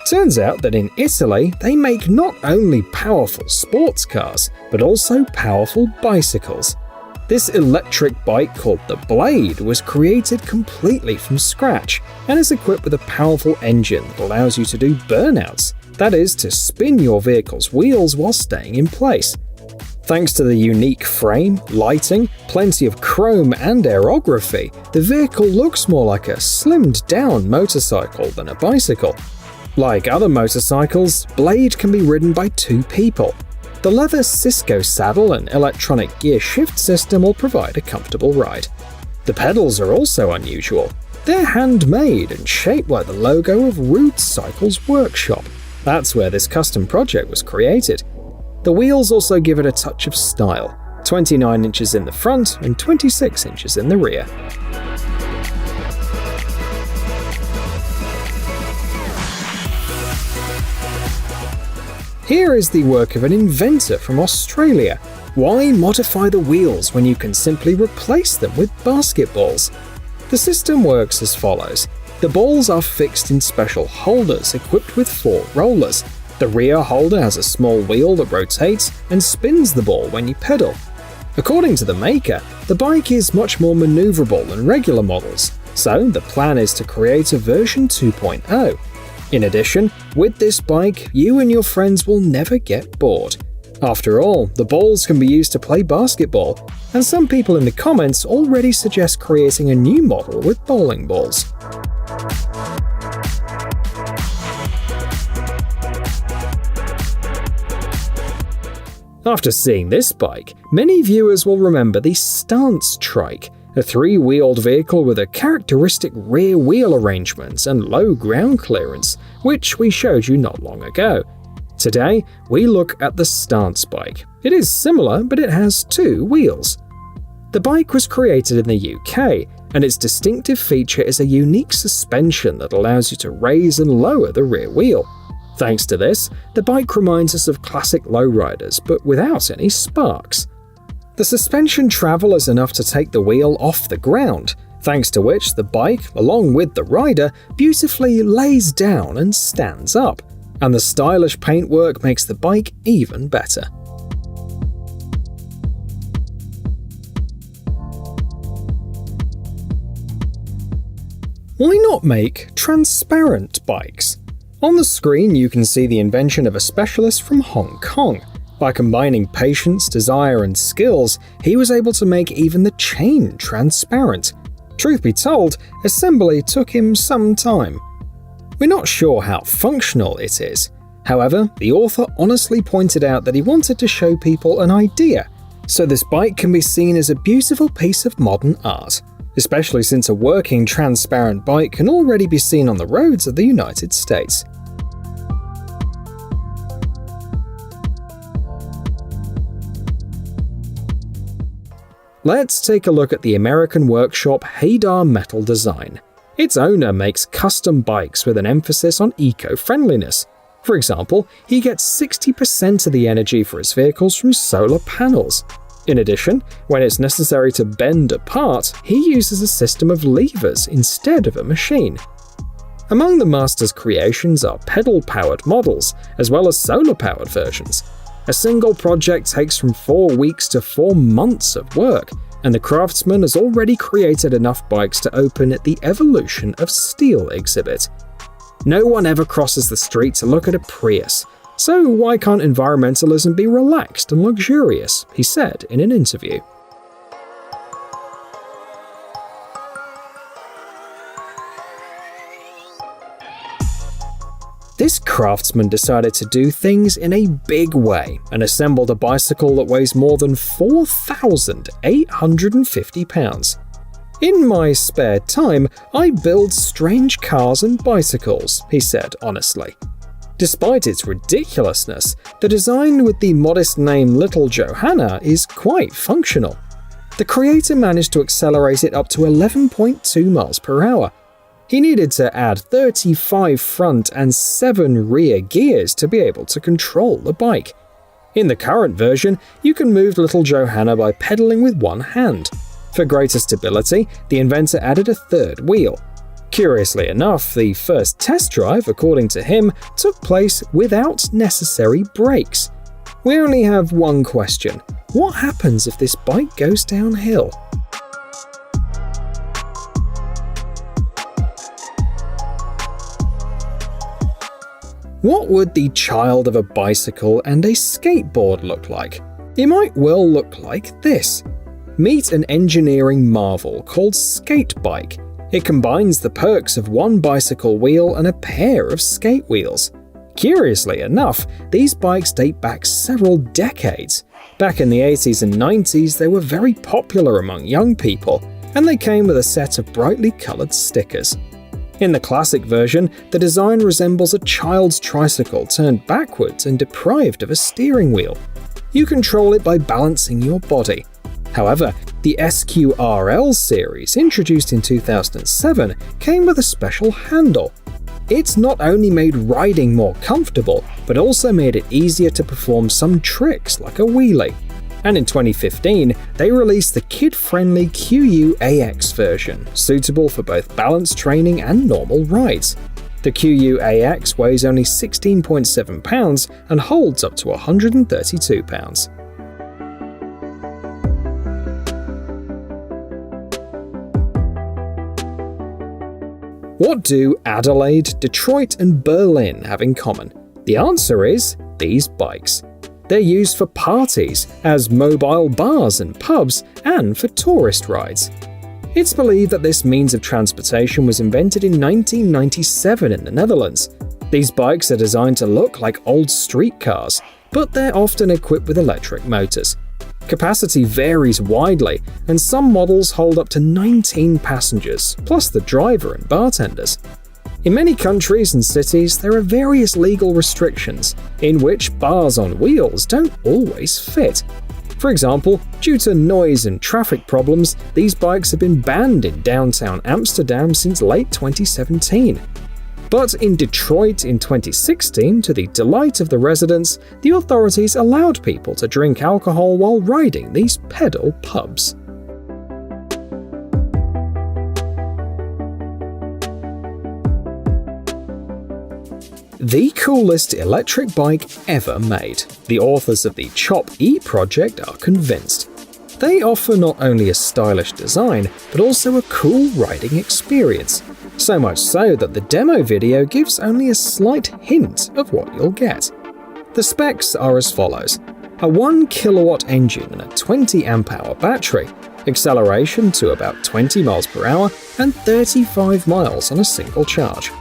Turns out that in Italy, they make not only powerful sports cars, but also powerful bicycles. This electric bike called the Blade was created completely from scratch and is equipped with a powerful engine that allows you to do burnouts, that is, to spin your vehicle's wheels while staying in place. Thanks to the unique frame, lighting, plenty of chrome and aerography, the vehicle looks more like a slimmed-down motorcycle than a bicycle. Like other motorcycles, Blade can be ridden by 2 people. The leather Cisco saddle and electronic gear shift system will provide a comfortable ride. The pedals are also unusual. They're handmade and shaped like the logo of Rude Cycles Workshop. That's where this custom project was created. The wheels also give it a touch of style, 29 inches in the front and 26 inches in the rear. Here is the work of an inventor from Australia. Why modify the wheels when you can simply replace them with basketballs? The system works as follows. The balls are fixed in special holders equipped with 4 rollers. The rear holder has a small wheel that rotates and spins the ball when you pedal. According to the maker, the bike is much more maneuverable than regular models, so the plan is to create a version 2.0. In addition, with this bike, you and your friends will never get bored. After all, the balls can be used to play basketball, and some people in the comments already suggest creating a new model with bowling balls. After seeing this bike, many viewers will remember the Stance Trike, a 3-wheeled vehicle with a characteristic rear wheel arrangement and low ground clearance, which we showed you not long ago. Today, we look at the Stance bike. It is similar, but it has 2 wheels. The bike was created in the UK, and its distinctive feature is a unique suspension that allows you to raise and lower the rear wheel. Thanks to this, the bike reminds us of classic lowriders, but without any sparks. The suspension travel is enough to take the wheel off the ground, thanks to which the bike, along with the rider, beautifully lays down and stands up, and the stylish paintwork makes the bike even better. Why not make transparent bikes? On the screen you can see the invention of a specialist from Hong Kong. By combining patience, desire, and skills, he was able to make even the chain transparent. Truth be told, assembly took him some time. We're not sure how functional it is. However, the author honestly pointed out that he wanted to show people an idea, so this bike can be seen as a beautiful piece of modern art, especially since a working transparent bike can already be seen on the roads of the United States. Let's take a look at the American workshop Hadar Metal Design. Its owner makes custom bikes with an emphasis on eco-friendliness. For example, he gets 60% of the energy for his vehicles from solar panels. In addition, when it's necessary to bend a part, he uses a system of levers instead of a machine. Among the master's creations are pedal-powered models, as well as solar-powered versions. A single project takes from 4 weeks to 4 months of work, and the craftsman has already created enough bikes to open at the Evolution of Steel exhibit. No one ever crosses the street to look at a Prius, so why can't environmentalism be relaxed and luxurious, he said in an interview. This craftsman decided to do things in a big way and assembled a bicycle that weighs more than 4,850 pounds. In my spare time, I build strange cars and bicycles, he said honestly. Despite its ridiculousness, the design with the modest name Little Johanna is quite functional. The creator managed to accelerate it up to 11.2 miles per hour. He needed to add 35 front and 7 rear gears to be able to control the bike. In the current version, you can move Little Johanna by pedaling with one hand. For greater stability, the inventor added a 3rd wheel. Curiously enough, the first test drive, according to him, took place without necessary brakes. We only have one question: what happens if this bike goes downhill? What would the child of a bicycle and a skateboard look like? It might well look like this. Meet an engineering marvel called Skatebike. It combines the perks of one bicycle wheel and a pair of skate wheels. Curiously enough, these bikes date back several decades. Back in the 80s and 90s, they were very popular among young people, and they came with a set of brightly coloured stickers. In the classic version, the design resembles a child's tricycle turned backwards and deprived of a steering wheel. You control it by balancing your body. However, the SQRL series, introduced in 2007, came with a special handle. It's not only made riding more comfortable, but also made it easier to perform some tricks like a wheelie. And in 2015, they released the kid-friendly QU-AX version, suitable for both balance training and normal rides. The QU-AX weighs only 16.7 pounds and holds up to 132 pounds. What do Adelaide, Detroit, and Berlin have in common? The answer is these bikes. They're used for parties, as mobile bars and pubs, and for tourist rides. It's believed that this means of transportation was invented in 1997 in the Netherlands. These bikes are designed to look like old streetcars, but they're often equipped with electric motors. Capacity varies widely, and some models hold up to 19 passengers, plus the driver and bartenders. In many countries and cities, there are various legal restrictions in which bars on wheels don't always fit. For example, due to noise and traffic problems, these bikes have been banned in downtown Amsterdam since late 2017. But in Detroit in 2016, to the delight of the residents, the authorities allowed people to drink alcohol while riding these pedal pubs. The coolest electric bike ever made. The authors of the Chop-E project are convinced. They offer not only a stylish design, but also a cool riding experience. So much so that the demo video gives only a slight hint of what you'll get. The specs are as follows: a 1 kilowatt engine and a 20 amp hour battery, acceleration to about 20 miles per hour, and 35 miles on a single charge.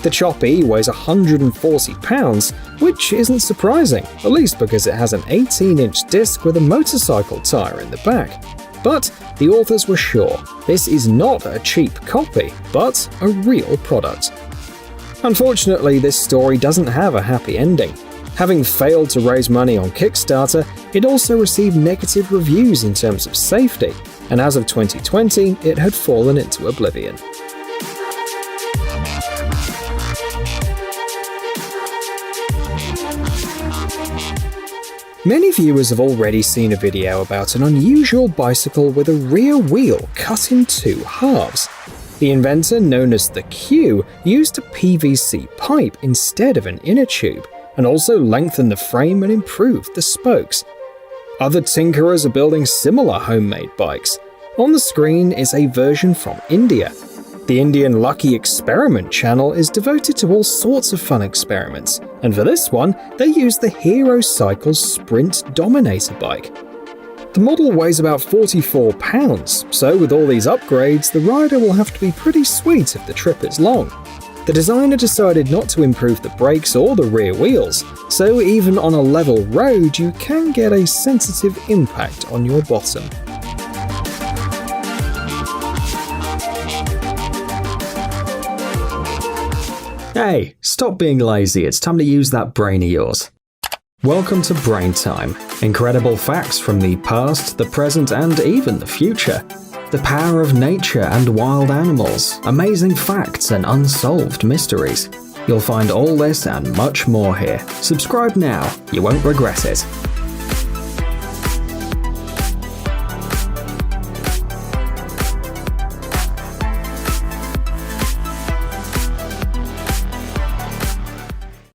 The Chop-E weighs 140 pounds, which isn't surprising, at least because it has an 18-inch disc with a motorcycle tyre in the back. But the authors were sure this is not a cheap copy, but a real product. Unfortunately, this story doesn't have a happy ending. Having failed to raise money on Kickstarter, it also received negative reviews in terms of safety, and as of 2020, it had fallen into oblivion. Many viewers have already seen a video about an unusual bicycle with a rear wheel cut in two halves. The inventor, known as the Q, used a PVC pipe instead of an inner tube, and also lengthened the frame and improved the spokes. Other tinkerers are building similar homemade bikes. On the screen is a version from India. The Indian Lucky Experiment channel is devoted to all sorts of fun experiments, and for this one, they use the Hero Cycles Sprint Dominator bike. The model weighs about 44 pounds, so with all these upgrades, the rider will have to be pretty sweet if the trip is long. The designer decided not to improve the brakes or the rear wheels, so even on a level road, you can get a sensitive impact on your bottom. Hey, stop being lazy, it's time to use that brain of yours. Welcome to Brain Time. Incredible facts from the past, the present, and even the future. The power of nature and wild animals, amazing facts and unsolved mysteries. You'll find all this and much more here. Subscribe now, you won't regret it.